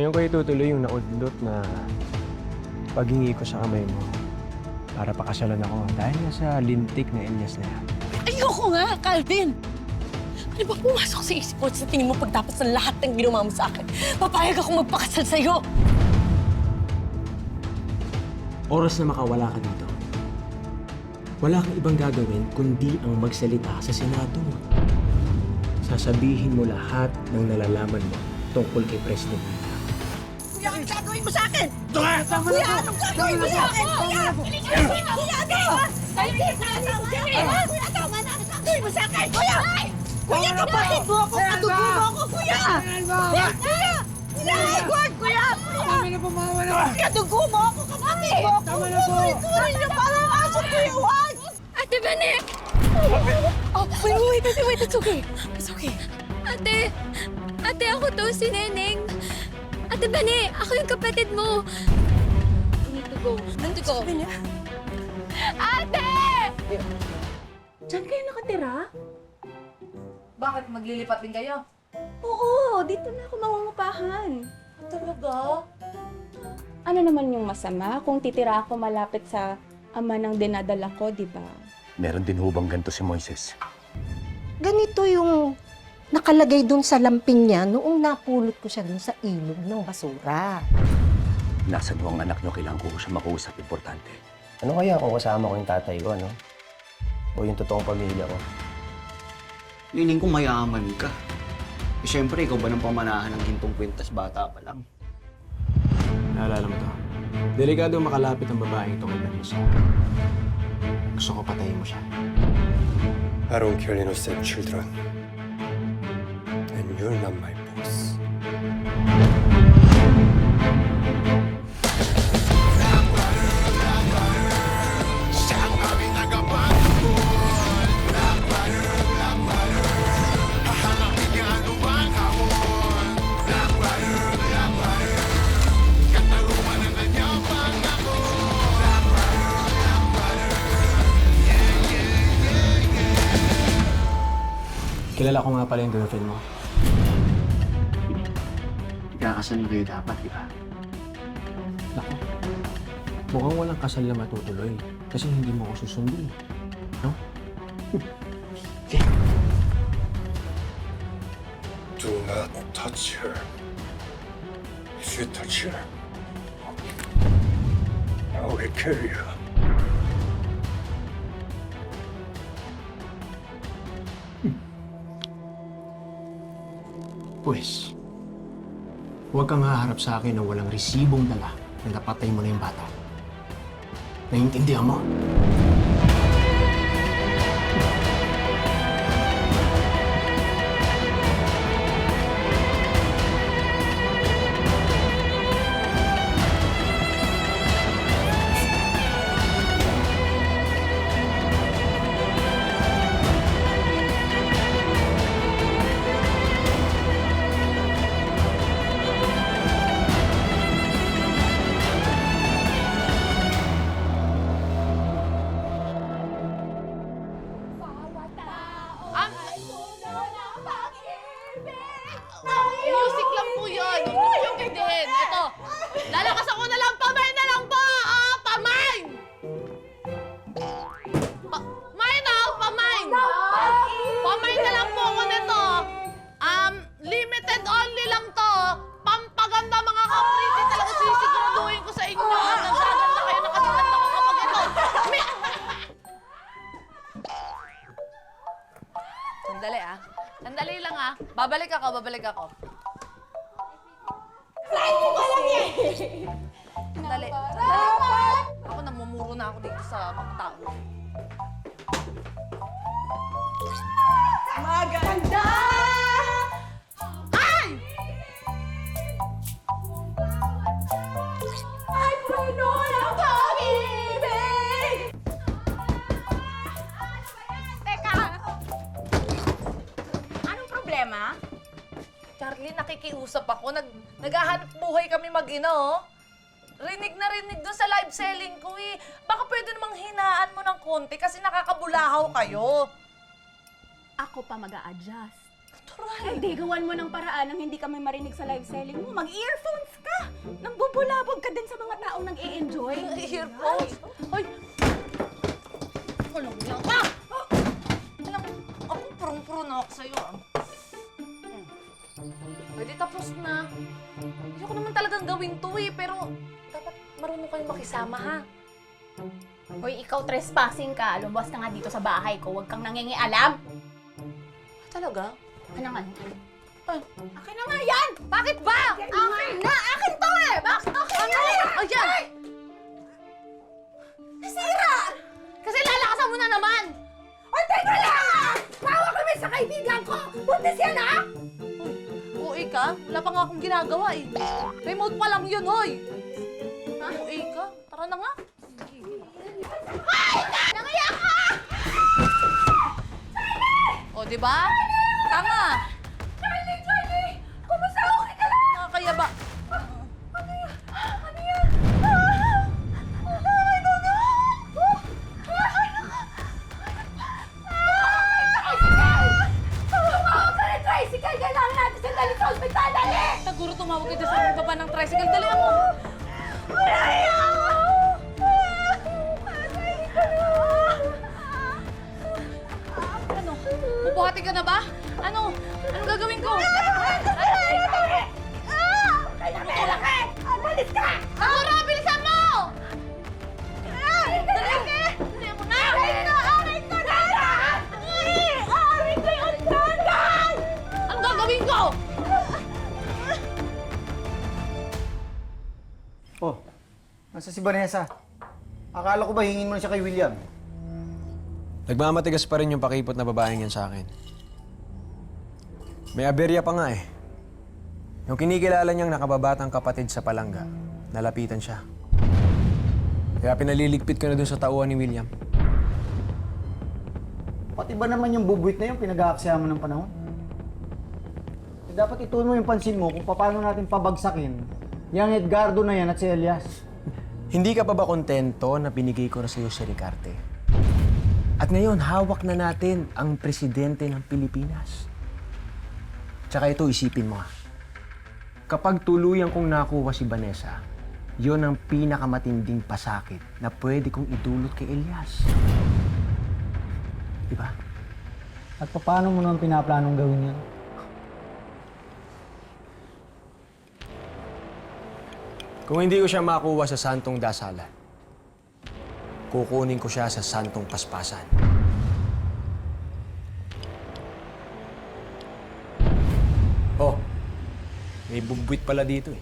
Ngayon ko itutuloy yung naudlot na paghingi ko sa kamay mo para pakasalan ako dahil nga sa lintik na Elias na yan. Ayoko nga, Calvin! Ano ba pumasok sa isip mo sa tingin mo pagtapos ng lahat ng ginawa mo sa akin? Papayag ako magpakasal sa'yo! Oras na makawala ka dito. Wala kang ibang gagawin kundi ang magsalita sa Senado. Sasabihin mo lahat ng nalalaman mo tungkol kay President Nina. Kuya, anong gagawin mo sa akin? Kuya, anong gagawin mo sa akin? Kuya! Kuya, Kuya, tama na! Anong gagawin mo sa akin? Kuya! Kuya, kapatid mo ako! Katubo mo ako, kuya! Kuya! Kuya! Edward! Kuya! Tama na po, mama na! Kadugo mo ako, kapatid mo ako! Tama na po! Tuloy niyo parang aso, Kuya Juan! Ate Bane! Oh, wait, it's okay. It's okay. Ate, ako to, si Neneng. Ate Bane, ako yung kapatid mo. We need to go. Sabi niya. Ate! Diyan kayo nakatira? Bakit? Maglilipat din kayo? Oo, dito na ako mangungupahan. Talaga? Ano naman yung masama kung titira ako malapit sa ama ng dinadala ko, di ba? Meron din hubang ganito si Moises. Ganito yung nakalagay dun sa lamping niya noong napulot ko siya dun sa ilog ng basura. Nasa ang anak niyo, kailangan ko siya makausap. Importante. Ano kaya kung kasama ko yung tatay ko, ano? O yung totoong pamilya ko? Nining ko mayaman ka. Eh, siyempre, ikaw ba ng pamanahan ng gintong kwintas bata pa lang? Naalala mo to? Delikado makalapit ang babaeng ito kay Vanessa. Gusto ko patayin mo siya. I don't kill innocent children. And you're not my boss. Kilala ko nga pala yung girlfriend mo. Ikakasal kayo dapat, di ba? Naku, mukhang walang kasal na matutuloy kasi hindi mo ako susundin. No? Do not touch her. If you touch her, I will kill you. Pues, huwag kang haharap sa akin na walang resibong dala na napatay mo na yung bata. Naiintindihan mo? Music lang po yun. Huwag yung din. Ito. Lalakas ako na lang. Pamay na lang po. Ah, pamay! Pamay na. Pamay. Pamay na lang po ako nito. Limited only lang to. Pampaganda mga kapriti. Talaga sisiguraduhin ko sa inyo. Nagaganda kayo na kasi ganda ko kapag ito. Sandali ah. Sandali lang ah. Babalik ako. Sandali. Ako namumuro na ako dito sa mga tao. Maganda! Ay! Ay, puno ng pag-ibig! Teka! Anong problema? Charlie, nakikiusap ako. Naghahanap buhay kami mag-ina, oh. Rinig na rinig doon sa live selling ko, eh. Baka pwede namang hinaan mo ng konti kasi nakakabulahaw kayo. Ako pa mag-a-adjust. Hindi, gawan mo ng paraan nang hindi kami marinig sa live selling mo. Mag-earphones ka! Nang bubulabog ka din sa mga taong nag-i-enjoy. Earphones? Hoy! Alam niyo ka! Alam, ako purong-puro na ako sa'yo. Pwede tapos na. Hindi ko naman talagang gawin to eh, pero dapat marunong kayong makisama ha. Hoy, ikaw trespassing ka. Lumabas ka nga dito sa bahay ko. Huwag kang nangingialam. Talaga? Ano naman? Ay, Akin na nga yan! bakit ba? Akin na! Akin to eh! Bakit akin Ano? Ayan! Nasira! Kasi lalakasan mo na naman! Ay, teka lang! Bawa kami sa kaibigan ko! Buntis yan, ha? Uy ka? Wala pa nga akong ginagawa eh. Remote pa lang yun, hoy! Uy ka? Tara na nga. Nangayak ka! O, di ba? Tanga! Charlie! Kumusta? Okay ka lang? Nakakaya ba? Ano yan? Ah! Oh my God! Tumawag ka ng tricycle! Kailangan natin sandali sa ospital! Dali! Siguro tumawag ka dyan sa mga baba ng tricycle. Dali ako! Ano? Bubuhati ka na ba? Ano? Anong gagawin ko? Malis ka! Sakura, bilisan mo! Dali! Dali mo na! Aray ko na! Aray ko yung tangan! Anong gagawin ko? Oh, nasa si Vanessa. Akala ko ba hingin mo na siya kay William? Nagmamatigas pa rin yung pakipot na babaeng yan sa akin. May aberya pa nga eh. Yung kinikilala niyang nakababatang kapatid sa palangga, nalapitan siya. Kaya pinaliligpit ko na dun sa tauhan ni William. Pati ba naman yung bubuit na yun pinag-aaksaya mo ng panahon? Eh, dapat ituon mo yung pansin mo kung paano natin pabagsakin yung Edgardo na yan at si Elias. Hindi ka pa ba kontento na binigay ko na sa'yo si Ricarte? At ngayon, hawak na natin ang presidente ng Pilipinas. Tsaka ito, isipin mo. Kapag tuluyan kong nakuha si Vanessa, yon ang pinakamatinding pasakit na pwede kong idulot kay Elias. Diba? At paano mo naman pinaplanong gawin yan? Kung hindi ko siya makuha sa Santong Dasalan, kukunin ko siya sa Santong Paspasan. Oh, may bugbuit pala dito eh.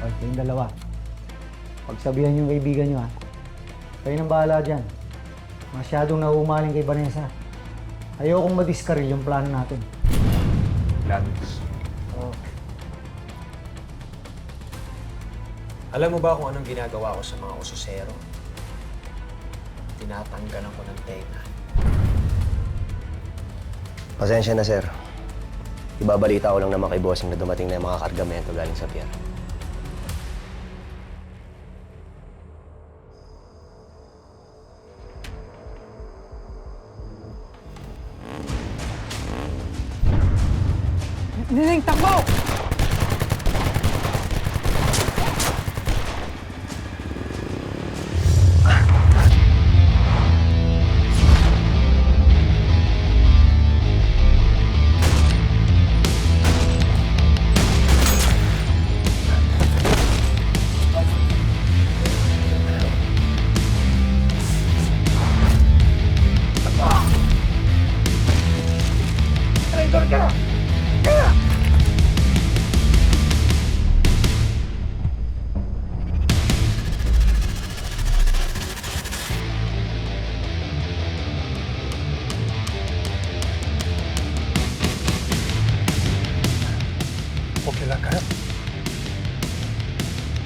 O, kayong dalawa. Pagsabihan yung kaibigan nyo, ha? Kayo nang bahala dyan. Masyadong nauumaling kay Vanessa. Ayokong madiskaril yung plano natin. Labis. Alam mo ba kung anong ginagawa ko sa mga usosero? Tinatanggalan ko ng tenga. Pasensya na, sir. Ibabalita ko lang naman kay bossing na dumating na yung mga kargamento galing sa pier. Nining, takbo!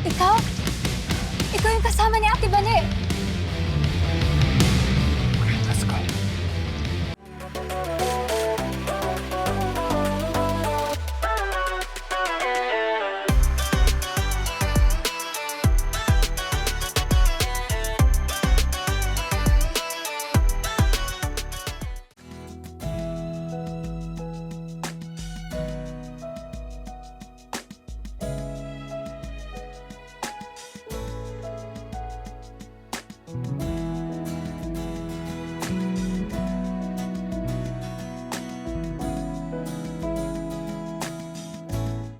Ikaw? Ikaw yung kasama ni Ate Bane.